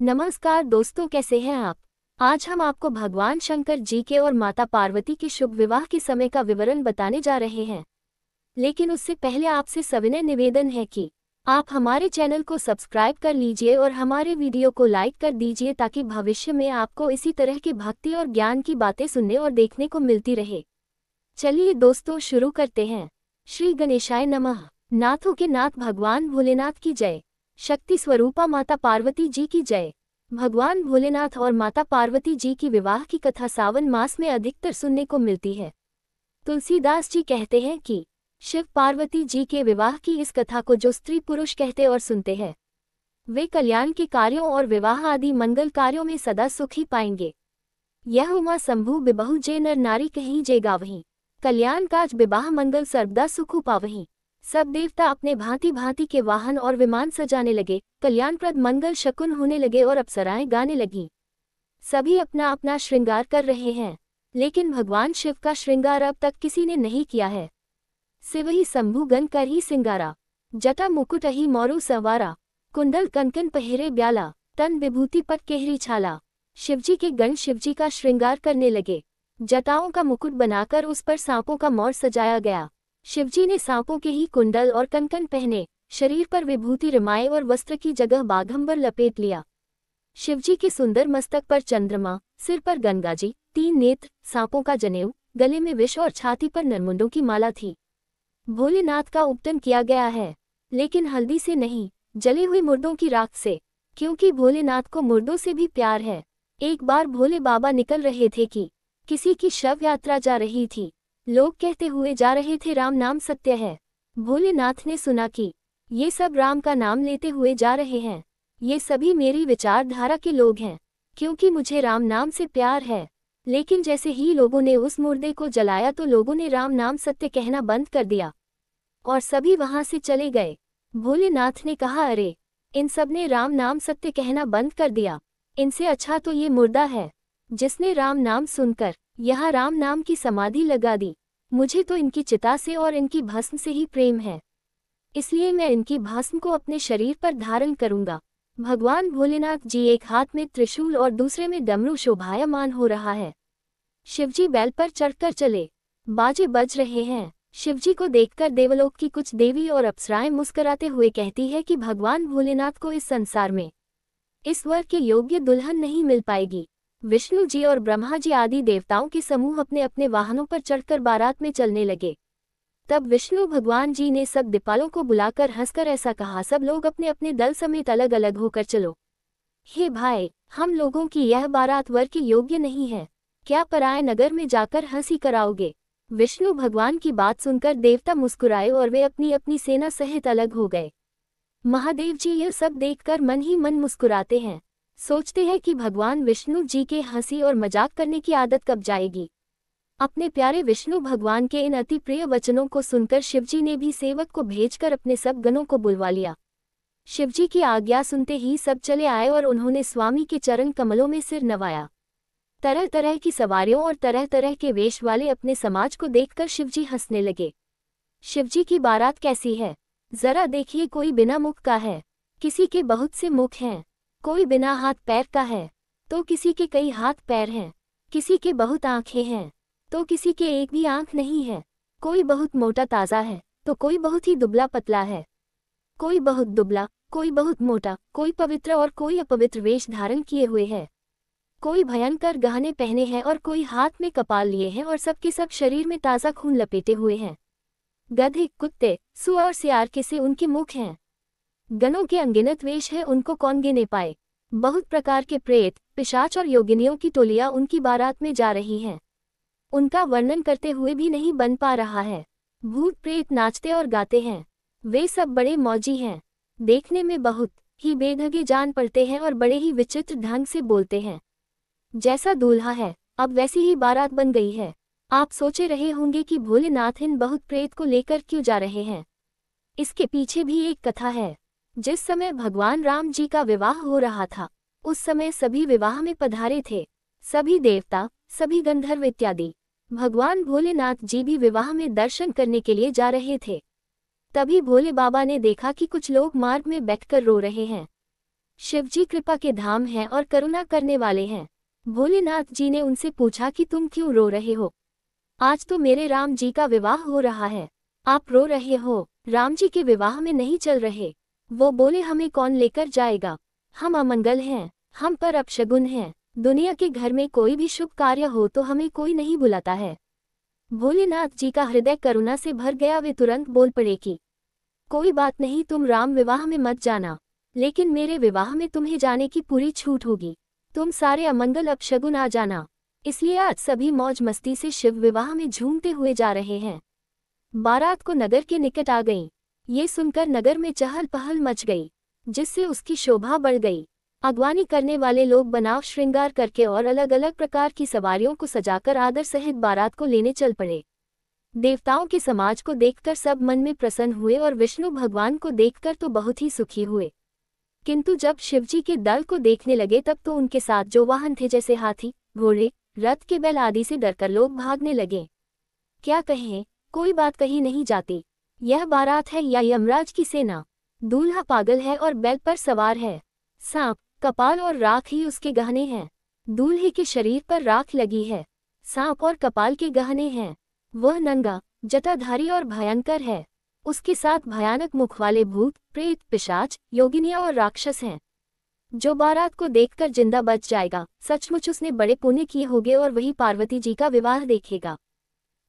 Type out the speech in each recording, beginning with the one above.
नमस्कार दोस्तों, कैसे हैं आप। आज हम आपको भगवान शंकर जी के और माता पार्वती के शुभ विवाह के समय का विवरण बताने जा रहे हैं। लेकिन उससे पहले आपसे सविनय निवेदन है कि आप हमारे चैनल को सब्सक्राइब कर लीजिए और हमारे वीडियो को लाइक कर दीजिए ताकि भविष्य में आपको इसी तरह की भक्ति और ज्ञान की बातें सुनने और देखने को मिलती रहे। चलिए दोस्तों, शुरू करते हैं। श्री गणेशाय नमः। नाथों के नाथ भगवान भोलेनाथ की जय। शक्ति स्वरूपा माता पार्वती जी की जय। भगवान भोलेनाथ और माता पार्वती जी की विवाह की कथा सावन मास में अधिकतर सुनने को मिलती है। तुलसीदास जी कहते हैं कि शिव पार्वती जी के विवाह की इस कथा को जो स्त्री पुरुष कहते और सुनते हैं वे कल्याण के कार्यों और विवाह आदि मंगल कार्यों में सदा सुख ही पाएंगे। यह उमा शंभु बिबहु जे नर नारी कहीं जे गावहीं, कल्याण काज विवाह मंगल सर्वदा सुख पावहीं। सब देवता अपने भांति भांति के वाहन और विमान सजाने लगे, कल्याणप्रद मंगल शकुन होने लगे और अप्सराएं गाने लगीं। सभी अपना अपना श्रृंगार कर रहे हैं, लेकिन भगवान शिव का श्रृंगार अब तक किसी ने नहीं किया है। शिव ही शंभु गण कर ही सिंगारा, जटा मुकुट ही मोरू सवारा, कुंडल कनकन पहरे ब्याला, तन विभूति पट केहरी छाला। शिवजी के गण शिवजी का श्रृंगार करने लगे। जटाओं का मुकुट बनाकर उस पर सांपों का मोर सजाया गया। शिवजी ने सांपों के ही कुंडल और कनकन पहने, शरीर पर विभूति रमाए और वस्त्र की जगह बाघंबर लपेट लिया। शिवजी के सुंदर मस्तक पर चंद्रमा, सिर पर गंगाजी, 3 नेत्र, सांपों का जनेऊ, गले में विष और छाती पर नरमुंडों की माला थी। भोलेनाथ का उपटन किया गया है, लेकिन हल्दी से नहीं, जले हुए मुर्दों की राख से, क्योंकि भोलेनाथ को मुर्दों से भी प्यार है। एक बार भोले बाबा निकल रहे थे कि किसी की शव यात्रा जा रही थी। लोग कहते हुए जा रहे थे, राम नाम सत्य है। भोलेनाथ ने सुना कि ये सब राम का नाम लेते हुए जा रहे हैं। ये सभी मेरी विचारधारा के लोग हैं, क्योंकि मुझे राम नाम से प्यार है। लेकिन जैसे ही लोगों ने उस मुर्दे को जलाया तो लोगों ने राम नाम सत्य कहना बंद कर दिया और सभी वहां से चले गए। भोलेनाथ ने कहा, अरे, इन सब ने राम नाम सत्य कहना बंद कर दिया। इनसे अच्छा तो ये मुर्दा है जिसने राम नाम सुनकर यहाँ राम नाम की समाधि लगा दी। मुझे तो इनकी चिता से और इनकी भस्म से ही प्रेम है, इसलिए मैं इनकी भस्म को अपने शरीर पर धारण करूंगा। भगवान भोलेनाथ जी एक हाथ में त्रिशूल और दूसरे में डमरू शोभायमान हो रहा है। शिवजी बैल पर चढ़कर चले, बाजे बज रहे हैं। शिवजी को देखकर देवलोक की कुछ देवी और अप्सराएं मुस्कुराते हुए कहती है कि भगवान भोलेनाथ को इस संसार में इस वर के योग्य दुल्हन नहीं मिल पाएगी। विष्णु जी और ब्रह्मा जी आदि देवताओं के समूह अपने अपने वाहनों पर चढ़कर बारात में चलने लगे। तब विष्णु भगवान जी ने सब दिपालों को बुलाकर हंसकर ऐसा कहा, सब लोग अपने अपने दल समेत अलग अलग होकर चलो। हे भाई, हम लोगों की यह बारात वर के योग्य नहीं है, क्या पराये नगर में जाकर हंसी कराओगे। विष्णु भगवान की बात सुनकर देवता मुस्कुराए और वे अपनी अपनी सेना सहित अलग हो गए। महादेव जी यह सब देखकर मन ही मन मुस्कुराते हैं, सोचते हैं कि भगवान विष्णु जी के हंसी और मजाक करने की आदत कब जाएगी। अपने प्यारे विष्णु भगवान के इन अति प्रिय वचनों को सुनकर शिवजी ने भी सेवक को भेजकर अपने सब गणों को बुलवा लिया। शिवजी की आज्ञा सुनते ही सब चले आए और उन्होंने स्वामी के चरण कमलों में सिर नवाया। तरह तरह की सवारियों और तरह तरह के वेश वाले अपने समाज को देखकर शिवजी हंसने लगे। शिवजी की बारात कैसी है, जरा देखिए। कोई बिना मुख का है, किसी के बहुत से मुख हैं। कोई बिना हाथ पैर का है, तो किसी के कई हाथ पैर हैं। किसी के बहुत आंखें हैं, तो किसी के एक भी आंख नहीं है। कोई बहुत मोटा ताज़ा है, तो कोई बहुत ही दुबला पतला है। कोई बहुत दुबला, कोई बहुत मोटा, कोई पवित्र और कोई अपवित्र वेश धारण किए हुए है। कोई भयंकर गहने पहने हैं और कोई हाथ में कपाल लिए हैं और सबके सब शरीर में ताज़ा खून लपेटे हुए हैं। गधे, कुत्ते, सुअर और सियार के से उनके मुख हैं। गणों के अनगिनत वेश है, उनको कौन गिने पाए। बहुत प्रकार के प्रेत, पिशाच और योगिनियों की टोलियां उनकी बारात में जा रही हैं। उनका वर्णन करते हुए भी नहीं बन पा रहा है। भूत प्रेत नाचते और गाते हैं। वे सब बड़े मौजी हैं, देखने में बहुत ही बेढंगे जान पड़ते हैं और बड़े ही विचित्र ढंग से बोलते हैं। जैसा दूल्हा है अब वैसी ही बारात बन गई है। आप सोचे रहे होंगे कि भोलेनाथ इन बहुत प्रेत को लेकर क्यों जा रहे हैं। इसके पीछे भी एक कथा है। जिस समय भगवान राम जी का विवाह हो रहा था, उस समय सभी विवाह में पधारे थे, सभी देवता, सभी गंधर्व इत्यादि। भगवान भोलेनाथ जी भी विवाह में दर्शन करने के लिए जा रहे थे। तभी भोले बाबा ने देखा कि कुछ लोग मार्ग में बैठकर रो रहे हैं। शिवजी कृपा के धाम हैं और करुणा करने वाले हैं। भोलेनाथ जी ने उनसे पूछा कि तुम क्यों रो रहे हो? आज तो मेरे राम जी का विवाह हो रहा है, आप रो रहे हो? राम जी के विवाह में नहीं चल रहे। वो बोले हमें कौन लेकर जाएगा, हम अमंगल हैं, हम पर अपशगुन हैं। दुनिया के घर में कोई भी शुभ कार्य हो तो हमें कोई नहीं बुलाता है। भोलेनाथ जी का हृदय करुणा से भर गया। वे तुरंत बोल पड़े कि कोई बात नहीं, तुम राम विवाह में मत जाना, लेकिन मेरे विवाह में तुम्हें जाने की पूरी छूट होगी। तुम सारे अमंगल अपशगुन आ जाना। इसलिए आज सभी मौज मस्ती से शिव विवाह में झूमते हुए जा रहे हैं। बारात को नगर के निकट आ गई। ये सुनकर नगर में चहल पहल मच गई, जिससे उसकी शोभा बढ़ गई। अगवानी करने वाले लोग बनाव श्रृंगार करके और अलग अलग प्रकार की सवारियों को सजाकर आदर सहित बारात को लेने चल पड़े। देवताओं के समाज को देखकर सब मन में प्रसन्न हुए और विष्णु भगवान को देखकर तो बहुत ही सुखी हुए। किंतु जब शिवजी के दल को देखने लगे तब तो उनके साथ जो वाहन थे, जैसे हाथी, घोड़े, रथ के बैल आदि से डरकर लोग भागने लगे। क्या कहें, कोई बात कही नहीं जाती। यह बारात है या यमराज की सेना? दूल्हा पागल है और बैल पर सवार है। सांप, कपाल और राख ही उसके गहने हैं। दूल्हे के शरीर पर राख लगी है, सांप और कपाल के गहने हैं। वह नंगा, जटाधारी और भयंकर है। उसके साथ भयानक मुख वाले भूत, प्रेत, पिशाच, योगिनियां और राक्षस हैं। जो बारात को देखकर जिंदा बच जाएगा, सचमुच उसने बड़े पुण्य किए होंगे और वही पार्वती जी का विवाह देखेगा।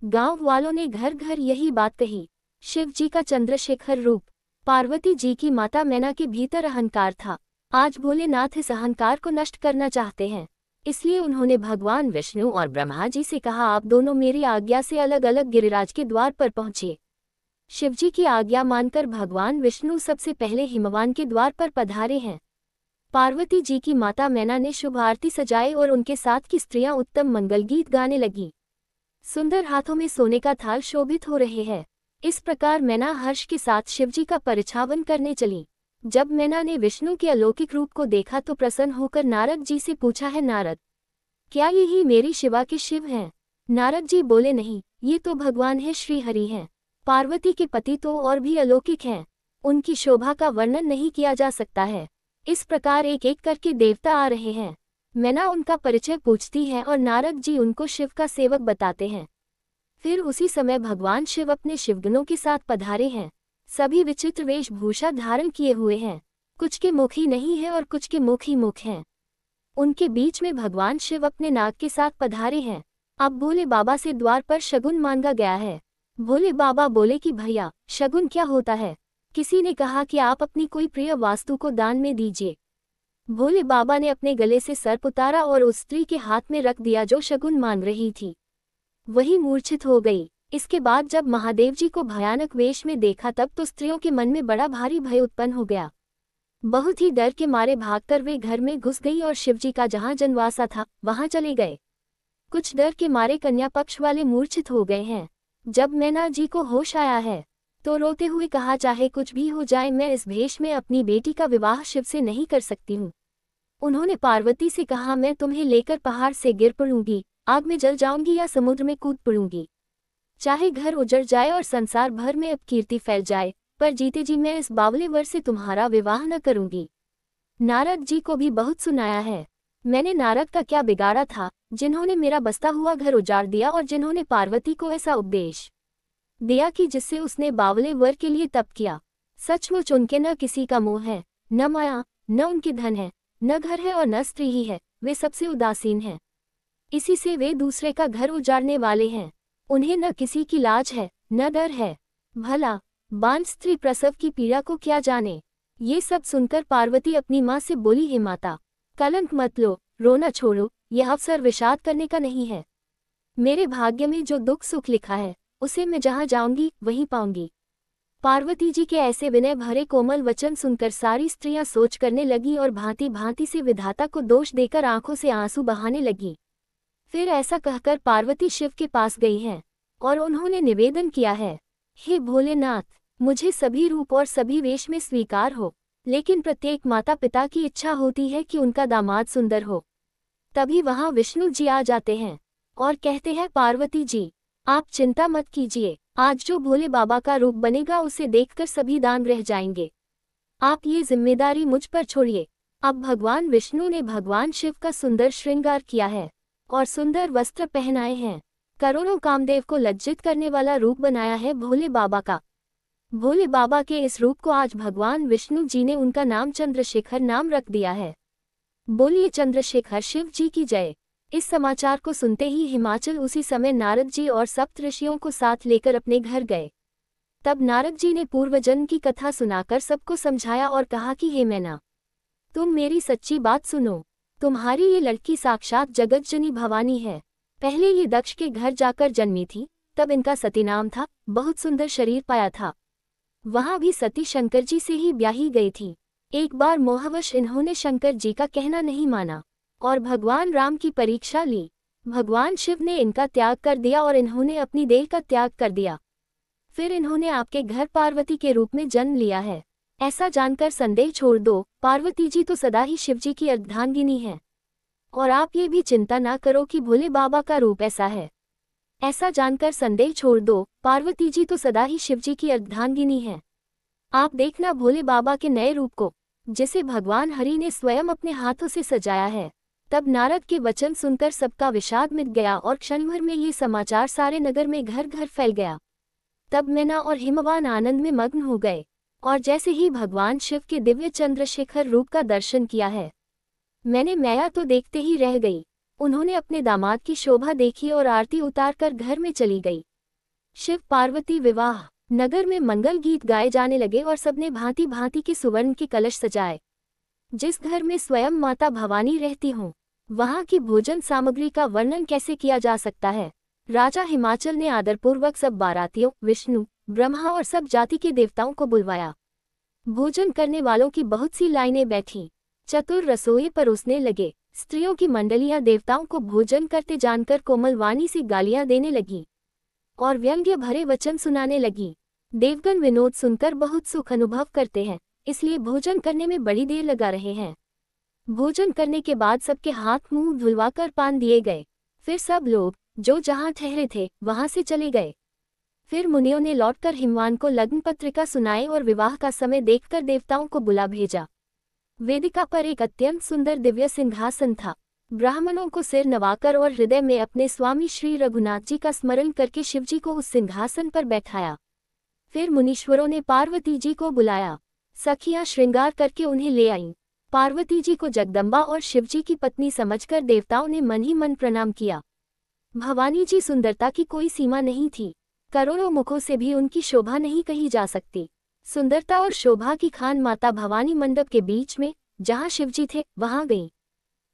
गांव वालों ने घर घर यही बात कही। शिव जी का चंद्रशेखर रूप, पार्वती जी की माता मैना के भीतर अहंकार था। आज भोलेनाथ इस अहंकार को नष्ट करना चाहते हैं। इसलिए उन्होंने भगवान विष्णु और ब्रह्मा जी से कहा, आप दोनों मेरी आज्ञा से अलग अलग गिरिराज के द्वार पर पहुंचे। शिवजी की आज्ञा मानकर भगवान विष्णु सबसे पहले हिमवान के द्वार पर पधारे हैं। पार्वती जी की माता मैना ने शुभ आरती सजाई और उनके साथ की स्त्रियां उत्तम मंगल गीत गाने लगी। सुंदर हाथों में सोने का थाल शोभित हो रहे हैं। इस प्रकार मैना हर्ष के साथ शिवजी का परिछावन करने चली। जब मैना ने विष्णु के अलौकिक रूप को देखा तो प्रसन्न होकर नारद जी से पूछा, है नारद, क्या यही मेरी शिवा के शिव हैं? नारद जी बोले, नहीं, ये तो भगवान है, श्री हरि हैं। पार्वती के पति तो और भी अलौकिक हैं, उनकी शोभा का वर्णन नहीं किया जा सकता है। इस प्रकार एक एक करके देवता आ रहे हैं। मैना उनका परिचय पूछती है और नारद जी उनको शिव का सेवक बताते हैं। फिर उसी समय भगवान शिव अपने शिवगणों के साथ पधारे हैं। सभी विचित्र वेशभूषा धारण किए हुए हैं। कुछ के मुख ही नहीं है और कुछ के मुख ही मुख हैं। उनके बीच में भगवान शिव अपने नाग के साथ पधारे हैं। अब भोले बाबा से द्वार पर शगुन मांगा गया है। भोले बाबा बोले कि भैया, शगुन क्या होता है? किसी ने कहा कि आप अपनी कोई प्रिय वास्तु को दान में दीजिए। भोले बाबा ने अपने गले से सर्प उतारा और उस स्त्री के हाथ में रख दिया जो शगुन मांग रही थी। वही मूर्छित हो गई। इसके बाद जब महादेव जी को भयानक वेश में देखा तब तो स्त्रियों के मन में बड़ा भारी भय उत्पन्न हो गया। बहुत ही डर के मारे भागकर वे घर में घुस गई और शिवजी का जहां जनवासा था वहां चले गए। कुछ डर के मारे कन्या पक्ष वाले मूर्छित हो गए हैं। जब मैना जी को होश आया है तो रोते हुए कहा, चाहे कुछ भी हो जाए, मैं इस भेष में अपनी बेटी का विवाह शिव से नहीं कर सकती हूँ। उन्होंने पार्वती से कहा, मैं तुम्हें लेकर पहाड़ से गिर पड़ूंगी, आग में जल जाऊंगी या समुद्र में कूद पड़ूंगी। चाहे घर उजड़ जाए और संसार भर में अपकीर्ति फैल जाए, पर जीते जी मैं इस बावले वर से तुम्हारा विवाह न करूंगी। नारद जी को भी बहुत सुनाया है। मैंने नारद का क्या बिगाड़ा था, जिन्होंने मेरा बसता हुआ घर उजाड़ दिया और जिन्होंने पार्वती को ऐसा उपदेश दिया कि जिससे उसने बावले वर के लिए तप किया। सचमुच उनके न किसी का मोह है, न माया, न उनके धन है, न घर है और न स्त्री ही है। वे सबसे उदासीन हैं। इसी से वे दूसरे का घर उजाड़ने वाले हैं। उन्हें न किसी की लाज है, न डर है। भला बांझ स्त्री प्रसव की पीड़ा को क्या जाने। ये सब सुनकर पार्वती अपनी माँ से बोली, हे माता, कलंक मत लो, रोना छोड़ो, यह अवसर विषाद करने का नहीं है। मेरे भाग्य में जो दुख सुख लिखा है उसे मैं जहाँ जाऊंगी वहीं पाऊंगी। पार्वती जी के ऐसे विनय भरे कोमल वचन सुनकर सारी स्त्रियां सोच करने लगी और भांति भांति से विधाता को दोष देकर आंखों से आंसू बहाने लगी। फिर ऐसा कहकर पार्वती शिव के पास गई हैं और उन्होंने निवेदन किया है, हे भोलेनाथ, मुझे सभी रूप और सभी वेश में स्वीकार हो, लेकिन प्रत्येक माता पिता की इच्छा होती है कि उनका दामाद सुंदर हो। तभी वहां विष्णु जी आ जाते हैं और कहते हैं, पार्वती जी, आप चिंता मत कीजिए, आज जो भोले बाबा का रूप बनेगा उसे देखकर सभी दान रह जाएंगे। आप ये जिम्मेदारी मुझ पर छोड़िए। अब भगवान विष्णु ने भगवान शिव का सुंदर श्रृंगार किया है और सुंदर वस्त्र पहनाए हैं। करोड़ों कामदेव को लज्जित करने वाला रूप बनाया है भोले बाबा का। भोले बाबा के इस रूप को आज भगवान विष्णु जी ने उनका नाम चंद्रशेखर नाम रख दिया है। बोलिए चंद्रशेखर शिव जी की जय। इस समाचार को सुनते ही हिमाचल उसी समय नारद जी और सप्त ऋषियों को साथ लेकर अपने घर गए। तब नारद जी ने पूर्वजन्म की कथा सुनाकर सबको समझाया और कहा कि हे मैना, तुम मेरी सच्ची बात सुनो। तुम्हारी ये लड़की साक्षात जगतजनी भवानी है। पहले ये दक्ष के घर जाकर जन्मी थी, तब इनका सती नाम था। बहुत सुंदर शरीर पाया था। वहां भी सती शंकर जी से ही ब्याही गई थी। एक बार मोहवश इन्होंने शंकर जी का कहना नहीं माना और भगवान राम की परीक्षा ली। भगवान शिव ने इनका त्याग कर दिया और इन्होंने अपनी देह का त्याग कर दिया। फिर इन्होंने आपके घर पार्वती के रूप में जन्म लिया है। ऐसा जानकर संदेह छोड़ दो, पार्वती जी तो सदा ही शिवजी की अर्धांगिनी है। और आप ये भी चिंता ना करो कि भोले बाबा का रूप ऐसा है। ऐसा जानकर संदेह छोड़ दो, पार्वती जी तो सदा ही शिवजी की अर्धांगिनी है। आप देखना भोले बाबा के नए रूप को, जिसे भगवान हरि ने स्वयं अपने हाथों से सजाया है। तब नारद के वचन सुनकर सबका विषाद मिट गया और क्षण भर में ये समाचार सारे नगर में घर घर फैल गया। तब मैना और हिमवान आनंद में मग्न हो गए और जैसे ही भगवान शिव के दिव्य चंद्रशेखर रूप का दर्शन किया है, मैंने मैया तो देखते ही रह गई। उन्होंने अपने दामाद की शोभा देखी और आरती उतारकर घर में चली गई। शिव पार्वती विवाह। नगर में मंगल गीत गाए जाने लगे और सबने भांति भांति के सुवर्ण के कलश सजाए। जिस घर में स्वयं माता भवानी रहती हों, वहां की भोजन सामग्री का वर्णन कैसे किया जा सकता है। राजा हिमाचल ने आदरपूर्वक सब बारातियों, विष्णु, ब्रह्मा और सब जाति के देवताओं को बुलवाया। भोजन करने वालों की बहुत सी लाइनें बैठीं। चतुर रसोई परोसने लगे। स्त्रियों की मंडलियां देवताओं को भोजन करते जानकर कोमल वाणी से गालियां देने लगी और व्यंग्य भरे वचन सुनाने लगी। देवगण विनोद सुनकर बहुत सुख अनुभव करते हैं, इसलिए भोजन करने में बड़ी देर लगा रहे हैं। भोजन करने के बाद सबके हाथ मुंह धुलवाकर पान दिए गए। फिर सब लोग जो जहां ठहरे थे वहां से चले गए। फिर मुनियों ने लौटकर हिमवान को लग्न पत्रिका सुनाई और विवाह का समय देखकर देवताओं को बुला भेजा। वेदिका पर एक अत्यंत सुंदर दिव्य सिंहासन था। ब्राह्मणों को सिर नवाकर और हृदय में अपने स्वामी श्री रघुनाथ जी का स्मरण करके शिवजी को उस सिंहासन पर बैठाया। फिर मुनीश्वरों ने पार्वती जी को बुलाया। सखियां श्रृंगार करके उन्हें ले आईं। पार्वती जी को जगदम्बा और शिवजी की पत्नी समझकर देवताओं ने मन ही मन प्रणाम किया। भवानी जी सुंदरता की कोई सीमा नहीं थी। करोड़ों मुखों से भी उनकी शोभा नहीं कही जा सकती। सुंदरता और शोभा की खान माता भवानी मंडप के बीच में, जहां शिवजी थे, वहां गईं।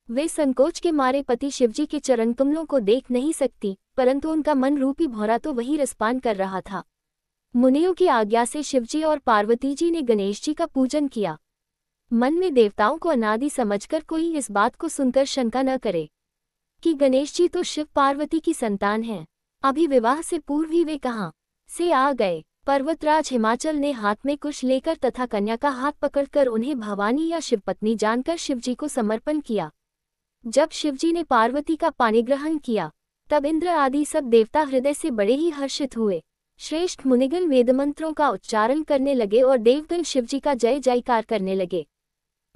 वे संकोच के मारे पति शिवजी के चरण कमलों को देख नहीं सकती, परंतु उनका मन रूपी भौरा तो वही रसपान कर रहा था। मुनियों की आज्ञा से शिवजी और पार्वती जी ने गणेश जी का पूजन किया। मन में देवताओं को अनादि समझकर कोई इस बात को सुनकर शंका न करे कि गणेश जी तो शिव पार्वती की संतान हैं। अभी विवाह से पूर्व ही वे कहाँ से आ गए। पर्वतराज हिमाचल ने हाथ में कुश लेकर तथा कन्या का हाथ पकड़कर उन्हें भवानी या शिवपत्नी जानकर शिवजी को समर्पण किया। जब शिवजी ने पार्वती का पाणिग्रहण किया, तब इंद्र आदि सब देवता हृदय से बड़े ही हर्षित हुए। श्रेष्ठ मुनिगण वेदमंत्रों का उच्चारण करने लगे और देवगण शिवजी का जय जयकार करने लगे।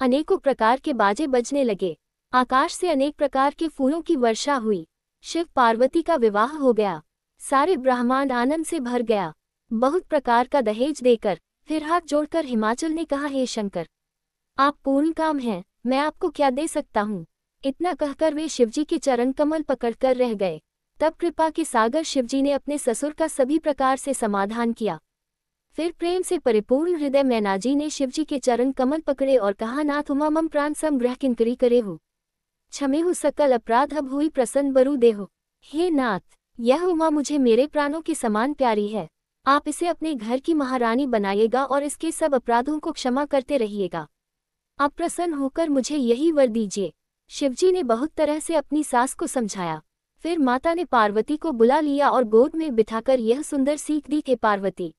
अनेकों प्रकार के बाजे बजने लगे। आकाश से अनेक प्रकार के फूलों की वर्षा हुई। शिव पार्वती का विवाह हो गया। सारे ब्रह्मांड आनंद से भर गया। बहुत प्रकार का दहेज देकर फिर हाथ जोड़कर हिमाचल ने कहा, हे शंकर, आप पूर्ण काम हैं, मैं आपको क्या दे सकता हूँ। इतना कहकर वे शिवजी के चरण कमल पकड़कर रह गए। तब कृपा के सागर शिवजी ने अपने ससुर का सभी प्रकार से समाधान किया। फिर प्रेम से परिपूर्ण हृदय मैनाजी ने शिवजी के चरण कमल पकड़े और कहा, नाथ उमा मम प्राण समग्रह किंकरी करे हो, क्षमेहु सकल अपराध अब हुई प्रसन्न बरु देहो। हे नाथ, यह उमा मुझे मेरे प्राणों के समान प्यारी है। आप इसे अपने घर की महारानी बनाइएगा और इसके सब अपराधों को क्षमा करते रहिएगा। अब प्रसन्न होकर मुझे यही वर दीजिए। शिवजी ने बहुत तरह से अपनी सास को समझाया। फिर माता ने पार्वती को बुला लिया और गोद में बिठाकर यह सुंदर सीख दी कि पार्वती,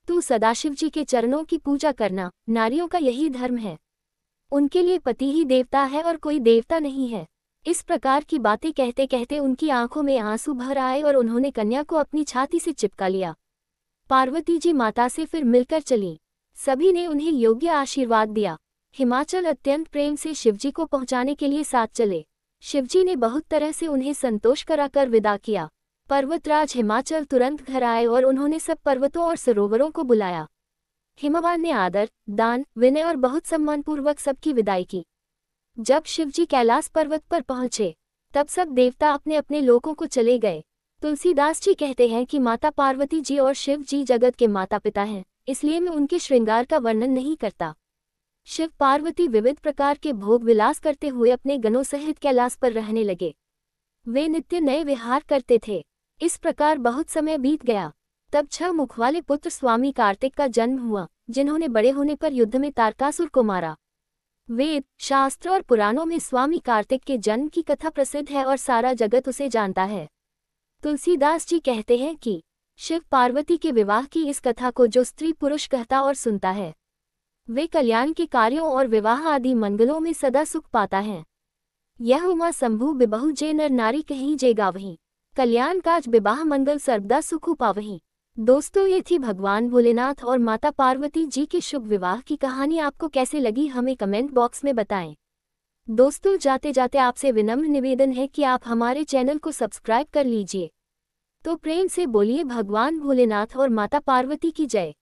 तू सदाशिव जी के चरणों की पूजा करना, नारियों का यही धर्म है। उनके लिए पति ही देवता है और कोई देवता नहीं है। इस प्रकार की बातें कहते कहते उनकी आंखों में आंसू भर आए और उन्होंने कन्या को अपनी छाती से चिपका लिया। पार्वती जी माता से फिर मिलकर चलीं। सभी ने उन्हें योग्य आशीर्वाद दिया। हिमाचल अत्यंत प्रेम से शिवजी को पहुंचाने के लिए साथ चले। शिवजी ने बहुत तरह से उन्हें संतोष कराकर विदा किया। पर्वतराज हिमाचल तुरंत घर आए और उन्होंने सब पर्वतों और सरोवरों को बुलाया। हिमवान ने आदर, दान, विनय और बहुत सम्मानपूर्वक सबकी विदाई की। जब शिवजी कैलाश पर्वत पर पहुंचे तब सब देवता अपने अपने लोकों को चले गए। तुलसीदास जी कहते हैं कि माता पार्वती जी और शिव जी जगत के माता पिता हैं, इसलिए मैं उनके श्रृंगार का वर्णन नहीं करता। शिव पार्वती विविध प्रकार के भोग विलास करते हुए अपने गणों सहित कैलाश पर रहने लगे। वे नित्य नए विहार करते थे। इस प्रकार बहुत समय बीत गया। तब 6 मुख वाले पुत्र स्वामी कार्तिक का जन्म हुआ, जिन्होंने बड़े होने पर युद्ध में तारकासुर को मारा। वेद, शास्त्र और पुराणों में स्वामी कार्तिक के जन्म की कथा प्रसिद्ध है और सारा जगत उसे जानता है। तुलसीदास जी कहते हैं कि शिव पार्वती के विवाह की इस कथा को जो स्त्री पुरुष कहता और सुनता है, वे कल्याण के कार्यों और विवाह आदि मंगलों में सदा सुख पाता है। यह उमा शंभु बिबहु जे नर नारी कहीं जे गावहीं, कल्याण काज विवाह मंगल सर्वदा सुख पावहीं। दोस्तों, ये थी भगवान भोलेनाथ और माता पार्वती जी के शुभ विवाह की कहानी। आपको कैसे लगी हमें कमेंट बॉक्स में बताएं। दोस्तों, जाते जाते आपसे विनम्र निवेदन है कि आप हमारे चैनल को सब्सक्राइब कर लीजिए। तो प्रेम से बोलिए भगवान भोलेनाथ और माता पार्वती की जय।